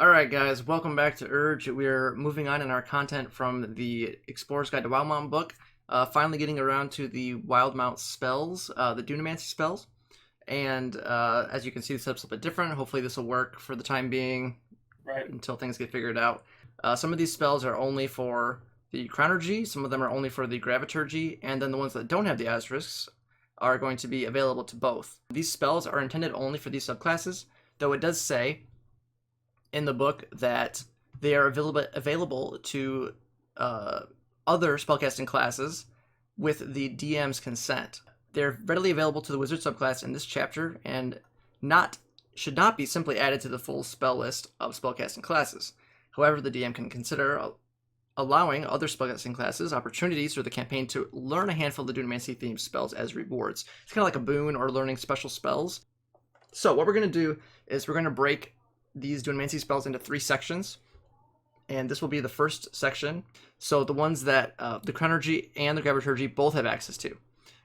Alright guys, welcome back to Urge. We're moving on in our content from the Explorer's Guide to Wildemount book, finally getting around to the Wildemount spells, the Dunamancy spells. And as you can see, the setup's a bit different. Hopefully this will work for the time being, right? Until things get figured out. Some of these spells are only for the Chronurgy, some of them are only for the Graviturgy, and then the ones that don't have the asterisks are going to be available to both. These spells are intended only for these subclasses, though it does say in the book that they are available to other spellcasting classes with the DM's consent. They're readily available to the wizard subclass in this chapter and should not be simply added to the full spell list of spellcasting classes. However, the DM can consider allowing other spellcasting classes opportunities through the campaign to learn a handful of the Dunamancy themed spells as rewards. It's kind of like a boon or learning special spells. So what we're going to do is we're going to break these Dunamancy spells into 3 sections, and this will be the first section. So the ones that the Chronurgy and the Graviturgy both have access to.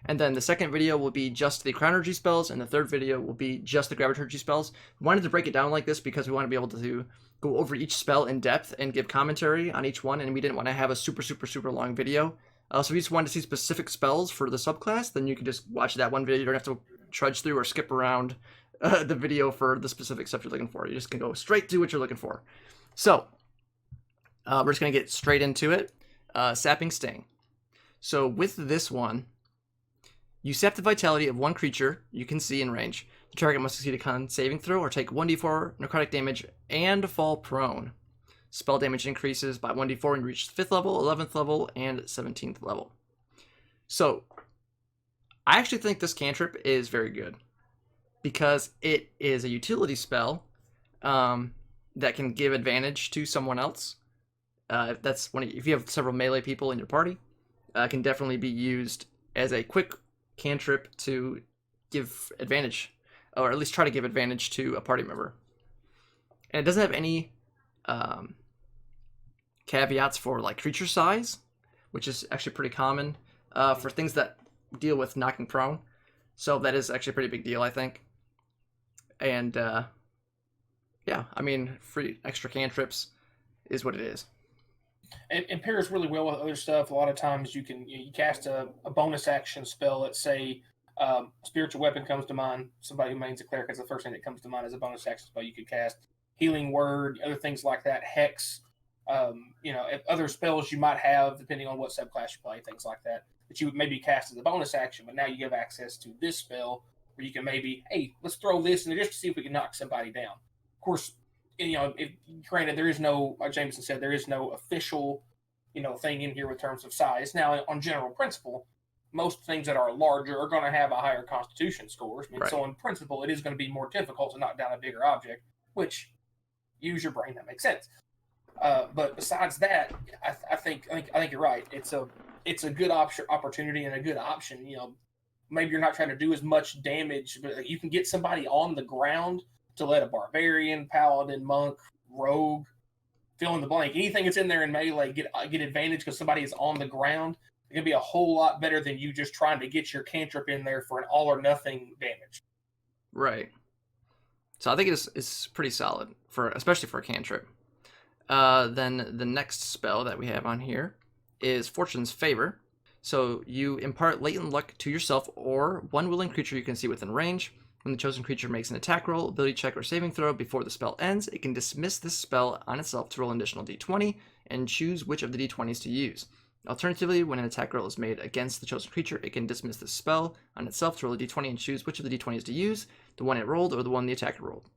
And then the second video will be just the Chronurgy spells, and the third video will be just the Graviturgy spells. We wanted to break it down like this because we want to be able to go over each spell in depth and give commentary on each one, and we didn't want to have a super long video. So if you just wanted to see specific spells for the subclass, then you can just watch that one video. You don't have to trudge through or skip around the video for the specific stuff you're looking for. You just can go straight to what you're looking for. So we're just going to get straight into it. Sapping Sting. So with this one, you sap the vitality of one creature you can see in range. The target must succeed a con saving throw or take 1d4 necrotic damage and fall prone. Spell damage increases by 1d4 when you reach 5th level, 11th level, and 17th level. So I actually think this cantrip is very good, because it is a utility spell that can give advantage to someone else. If you have several melee people in your party, it can definitely be used as a quick cantrip to give advantage, or at least try to give advantage to a party member. And it doesn't have any caveats for like creature size, which is actually pretty common for things that deal with knocking prone. So that is actually a pretty big deal, I think. And yeah, I mean, free extra cantrips is what it is. It pairs really well with other stuff. A lot of times you cast a bonus action spell. Let's say spiritual weapon comes to mind. Somebody who mains a cleric is the first thing that comes to mind as a bonus action spell you could cast. Healing word, other things like that. Hex, other spells you might have depending on what subclass you play, things like that. That you would maybe cast as a bonus action, but now you have access to this spell where you can maybe, hey, let's throw this in there just to see if we can knock somebody down. Of course, granted, there is no, like Jameson said, there is no official, thing in here with terms of size. Now, on general principle, most things that are larger are going to have a higher Constitution scores. Right. So in principle, it is going to be more difficult to knock down a bigger object, which, use your brain, that makes sense. But besides that, I think you're right. It's a good opportunity and a good option. Maybe you're not trying to do as much damage, but you can get somebody on the ground to let a barbarian, paladin, monk, rogue, fill in the blank, anything that's in there in melee get advantage because somebody is on the ground. It's going to be a whole lot better than you just trying to get your cantrip in there for an all or nothing damage. Right. So I think it's pretty solid, especially for a cantrip. Then the next spell that we have on here is Fortune's Favor. So you impart latent luck to yourself or one willing creature you can see within range. When the chosen creature makes an attack roll, ability check, or saving throw before the spell ends, it can dismiss this spell on itself to roll an additional d20 and choose which of the d20s to use. Alternatively, when an attack roll is made against the chosen creature, it can dismiss this spell on itself to roll a d20 and choose which of the d20s to use, the one it rolled or the one the attacker rolled.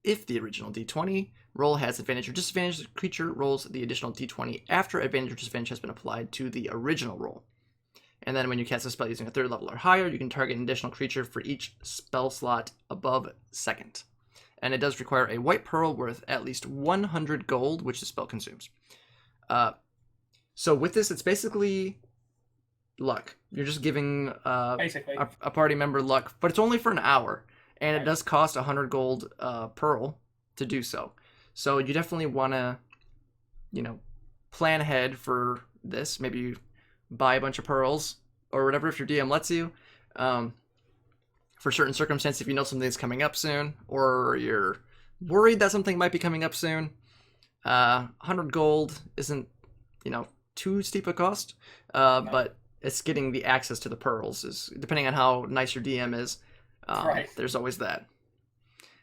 If the original d20 roll has advantage or disadvantage, the creature rolls the additional d20 after advantage or disadvantage has been applied to the original roll. And then when you cast a spell using a 3rd level or higher, you can target an additional creature for each spell slot above 2nd. And it does require a white pearl worth at least 100 gold, which the spell consumes. So with this, it's basically luck. You're just giving a party member luck, but it's only for an hour. And it does cost 100 gold pearl to do so. So you definitely want to, plan ahead for this. Maybe you buy a bunch of pearls or whatever if your DM lets you. For certain circumstances, if you know something's coming up soon, or you're worried that something might be coming up soon. 100 gold isn't, too steep a cost, but it's getting the access to the pearls is depending on how nice your DM is. Right. There's always that.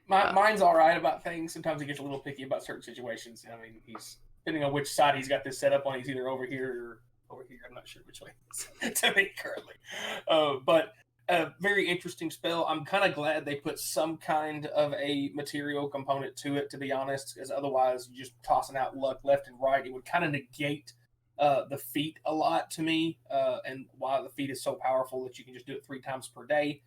Mine's all right about things. Sometimes he gets a little picky about certain situations. I mean, he's depending on which side he's got this set up on. He's either over here or over here. I'm not sure which way to me currently. But a very interesting spell. I'm kind of glad they put some kind of a material component to it, to be honest, because otherwise you're just tossing out luck left and right. It would kind of negate the feat a lot to me, and why the feat is so powerful that you can just do it 3 times per day.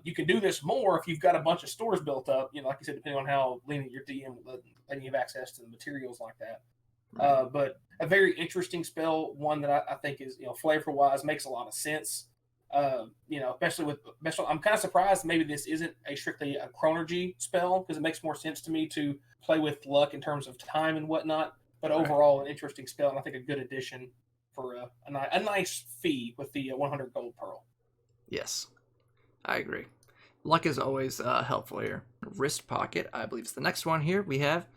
You can do this more if you've got a bunch of stores built up, like you said, depending on how lenient your DM letting you have access to the materials like that. Right. But a very interesting spell, one that I think is, flavor-wise makes a lot of sense. Especially I'm kind of surprised maybe this isn't strictly a Chronurgy spell, because it makes more sense to me to play with luck in terms of time and whatnot. But overall, an interesting spell, and I think a good addition for a nice fee with the 100 gold pearl. Yes, I agree. Luck is always helpful here. Wrist pocket, I believe, is the next one here. We have,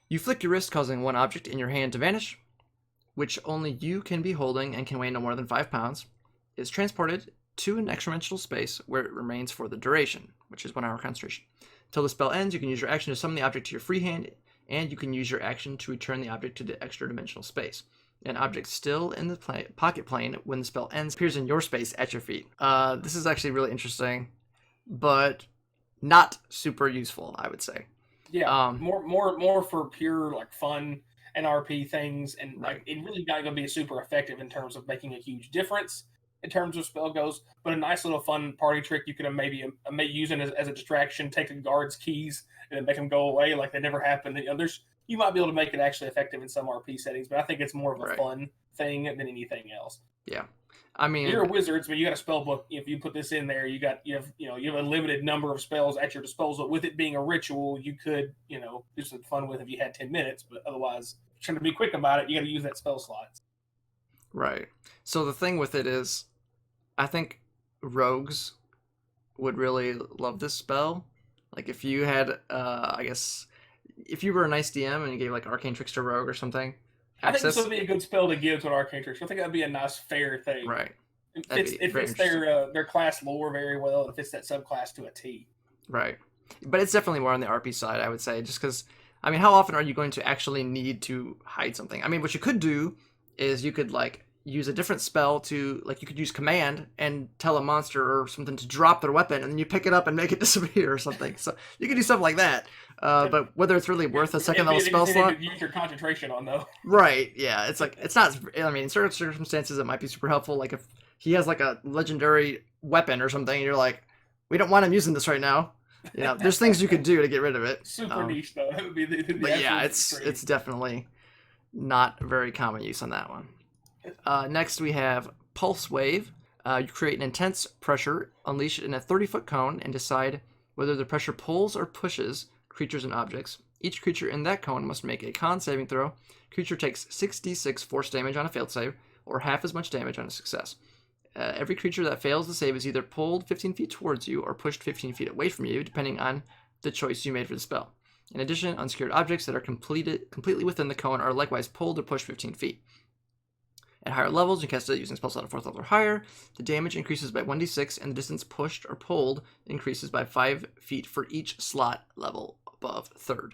you flick your wrist, causing one object in your hand to vanish, which only you can be holding and can weigh no more than 5 pounds, is transported to an extra-dimensional space where it remains for the duration, which is 1 hour concentration. Until the spell ends, you can use your action to summon the object to your free hand, and you can use your action to return the object to the extra-dimensional space. An object still in the pocket plane when the spell ends appears in your space at your feet. This is actually really interesting, but not super useful, I would say. Yeah, more for pure fun NRP things, and it really not going to be super effective in terms of making a huge difference in terms of spell goes. But a nice little fun party trick you could maybe use it as a distraction, take a guard's keys and then make them go away like they never happened. You might be able to make it actually effective in some RP settings, but I think it's more of a fun thing than anything else. Yeah, I mean, you're a wizard, but you got a spell book. If you put this in there, you have a limited number of spells at your disposal. With it being a ritual, you could do some fun with if you had 10 minutes, but otherwise, trying to be quick about it, you got to use that spell slot. Right. So the thing with it is, I think rogues would really love this spell. Like if you had, I guess, if you were a nice DM and you gave Arcane Trickster Rogue or something, I think this would be a good spell to give to an Arcane Trickster. I think that'd be a nice, fair thing. Right. It fits their class lore very well. It fits that subclass to a T. Right. But it's definitely more on the RP side, I would say, just because, how often are you going to actually need to hide something? What you could do is you could, use a different spell to, you could use command and tell a monster or something to drop their weapon, and then you pick it up and make it disappear or something. So you could do stuff like that. But whether it's really worth a second level spell slot, use your concentration on though. Right? Yeah, it's it's not. In certain circumstances, it might be super helpful. Like if he has a legendary weapon or something, and you're like, we don't want him using this right now. There's things you could do to get rid of it. Super niche though. That would be the but yeah, it's definitely not very common use on that one. Next, we have Pulse Wave. You create an intense pressure, unleash it in a 30-foot cone, and decide whether the pressure pulls or pushes creatures and objects. Each creature in that cone must make a con saving throw. Creature takes 6d6 force damage on a failed save, or half as much damage on a success. Every creature that fails the save is either pulled 15 feet towards you or pushed 15 feet away from you, depending on the choice you made for the spell. In addition, unsecured objects that are completely within the cone are likewise pulled or pushed 15 feet. At higher levels, you cast it using spell slot at 4th level or higher. The damage increases by 1d6, and the distance pushed or pulled increases by 5 feet for each slot level above 3rd.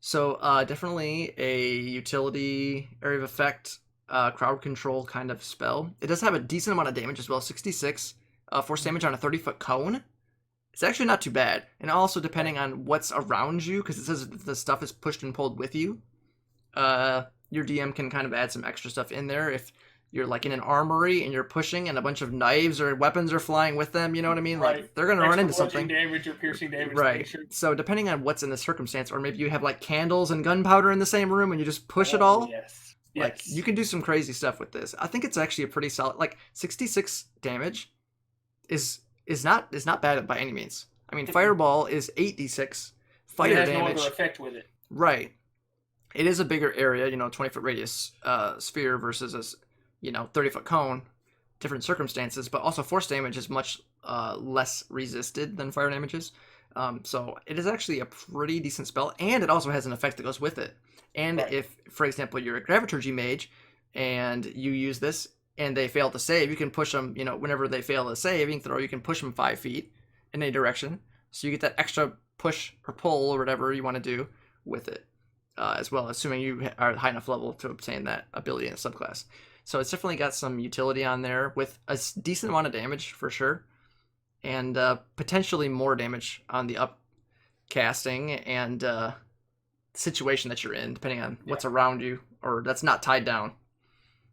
So definitely a utility, area of effect, crowd control kind of spell. It does have a decent amount of damage as well, 66 force damage on a 30-foot cone. It's actually not too bad. And also depending on what's around you, because it says the stuff is pushed and pulled with you, your DM can kind of add some extra stuff in there. If you're in an armory and you're pushing and a bunch of knives or weapons are flying with them, you know what I mean? Right. They're going to run into something. Damage or piercing damage. Right. So depending on what's in the circumstance, or maybe you have candles and gunpowder in the same room and you just push it all. Yes. You can do some crazy stuff with this. I think it's actually a pretty solid, 66 damage is not bad by any means. Fireball is 8d6 fire damage. It has no other effect with it. Right. It is a bigger area, 20-foot radius sphere versus a 30-foot cone, different circumstances, but also force damage is much less resisted than fire damage is. So it is actually a pretty decent spell, and it also has an effect that goes with it. And Right. if, for example, you're a Graviturgy mage and you use this and they fail to save, you can push them, whenever they fail a saving throw, you can push them 5 feet in any direction. So you get that extra push or pull or whatever you want to do with it, as well, assuming you are high enough level to obtain that ability in a subclass. So it's definitely got some utility on there with a decent amount of damage for sure, and potentially more damage on the upcasting and situation that you're in, depending on what's around you or that's not tied down.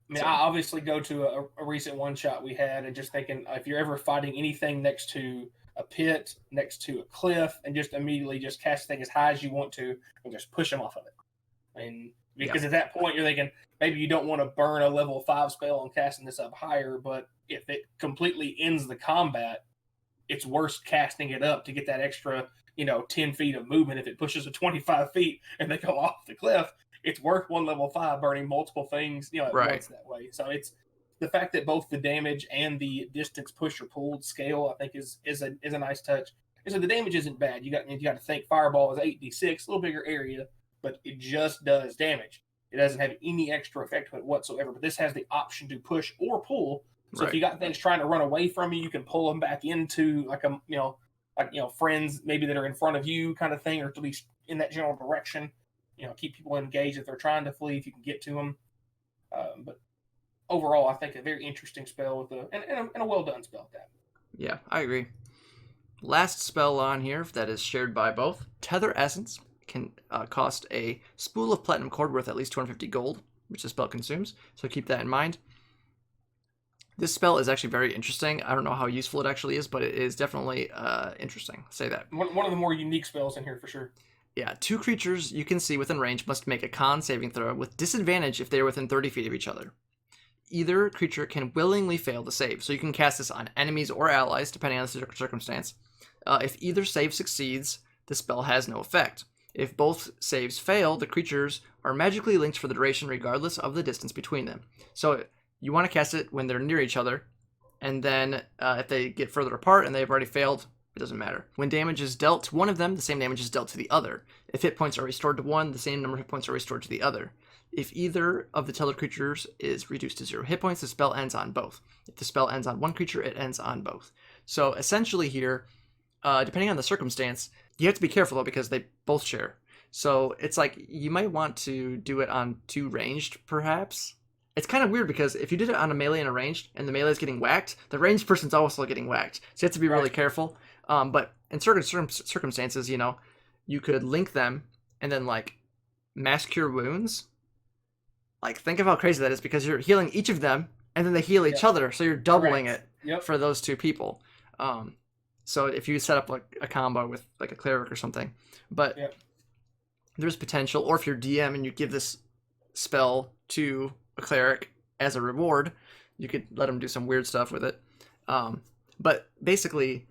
I mean, I obviously go to a recent one shot we had, and just thinking if you're ever fighting anything next to a pit, next to a cliff, and just immediately just cast the thing as high as you want to, and just push them off of it. I mean, because at that point you're thinking maybe you don't want to burn a level 5 spell on casting this up higher, but if it completely ends the combat, it's worth casting it up to get that extra 10 feet of movement. If it pushes to 25 feet and they go off the cliff, it's worth 1 level 5 burning multiple things at once that way. So it's the fact that both the damage and the distance push or pulled scale, I think, is a nice touch. And so the damage isn't bad. You got to think fireball is 8d6, a little bigger area, but it just does damage. It doesn't have any extra effect whatsoever. But this has the option to push or pull. So if you got things trying to run away from you, you can pull them back into friends maybe that are in front of you kind of thing, or at least in that general direction. Keep people engaged if they're trying to flee, if you can get to them. But overall, I think a very interesting spell with and a well done spell at that. Yeah, I agree. Last spell on here that is shared by both. Tether Essence can cost a spool of platinum cord worth at least 250 gold, which the spell consumes. So keep that in mind. This spell is actually very interesting. I don't know how useful it actually is, but it is definitely interesting. I'll say that. One of the more unique spells in here for sure. Yeah, 2 creatures you can see within range must make a con saving throw with disadvantage if they are within 30 feet of each other. Either creature can willingly fail to save, so you can cast this on enemies or allies, depending on the circumstance. If either save succeeds, the spell has no effect. If both saves fail, the creatures are magically linked for the duration regardless of the distance between them. So you want to cast it when they're near each other, and then if they get further apart and they've already failed, it doesn't matter. When damage is dealt to one of them, the same damage is dealt to the other. If hit points are restored to one, the same number of hit points are restored to the other. If either of the tethered creatures is reduced to 0 hit points, the spell ends on both. If the spell ends on one creature, it ends on both. So essentially here, depending on the circumstance, you have to be careful though, because they both share. So it's like you might want to do it on 2 ranged, perhaps. It's kind of weird because if you did it on a melee and a ranged, and the melee is getting whacked, the ranged person's also getting whacked. So you have to be really careful. But in certain circumstances, you could link them and then mass cure wounds. Think of how crazy that is, because you're healing each of them and then they heal each other. So you're doubling it for those 2 people. So if you set up a combo with a cleric or something, but there's potential, or if you're DM and you give this spell to a cleric as a reward, you could let them do some weird stuff with it. But basically,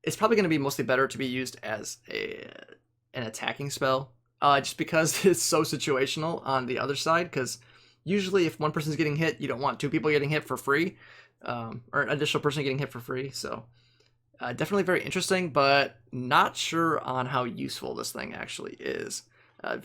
it's probably going to be mostly better to be used as an attacking spell, just because it's so situational on the other side. Because usually if one person's getting hit, you don't want 2 people getting hit for free, or an additional person getting hit for free. So definitely very interesting, but not sure on how useful this thing actually is.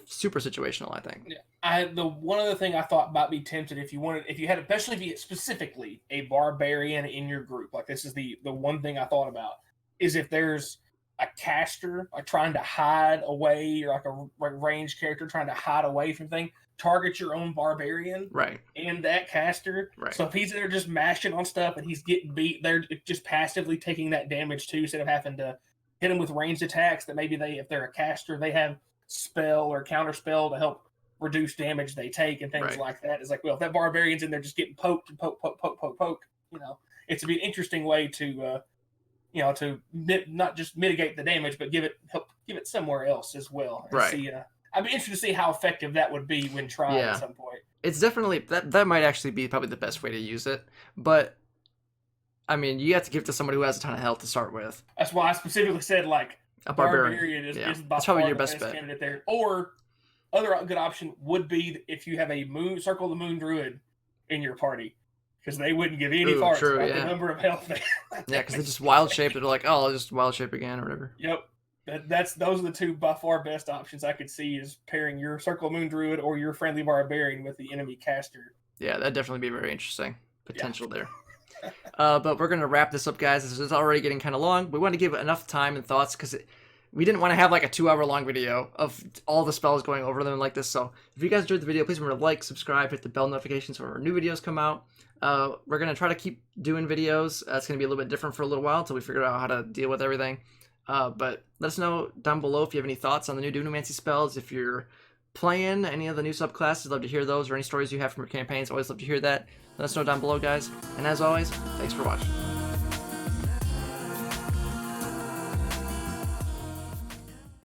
Super situational, I think. Yeah, the one other thing I thought might be tempted if you had, especially if you had specifically a barbarian in your group, this is the one thing I thought about, is if there's a caster trying to hide away, or a ranged character trying to hide away from things, target your own barbarian and that caster. So if he's there just mashing on stuff and he's getting beat, they're just passively taking that damage too, instead of having to hit him with ranged attacks that maybe if they're a caster, they have spell or counter spell to help reduce damage they take and things like that. It's if that barbarian's in there just getting poked and poke, it's an interesting way to to not just mitigate the damage, but help give it somewhere else as well. And see, I'd be interested to see how effective that would be when tried at some point. It's definitely that might actually be probably the best way to use it, but I mean, you have to give it to somebody who has a ton of health to start with. That's why I specifically said a barbarian is by probably far your the best best bet. candidate there. Or other good option would be if you have a circle of the moon druid in your party, because they wouldn't give any Ooh, parts true, about yeah. the number of health. Yeah, because they just wild shape. They're like, oh, I'll just wild shape again or whatever. Yep. Those are the two by far best options I could see, is pairing your Circle of Moon Druid or your Friendly Barbarian with the enemy caster. Yeah, that'd definitely be very interesting potential there. But we're gonna wrap this up, guys. This is already getting kind of long. We want to give it enough time and thoughts because we didn't want to have like a 2-hour long video of all the spells going over them like this. So if you guys enjoyed the video, please remember to like, subscribe, hit the bell notifications for our new videos come out. We're gonna try to keep doing videos. It's gonna be a little bit different for a little while until we figure out how to deal with everything. But let us know down below if you have any thoughts on the new Dunamancy spells. If you're playing any of the new subclasses, love to hear those, or any stories you have from your campaigns. Always love to hear that. Let us know down below, guys. And as always, thanks for watching.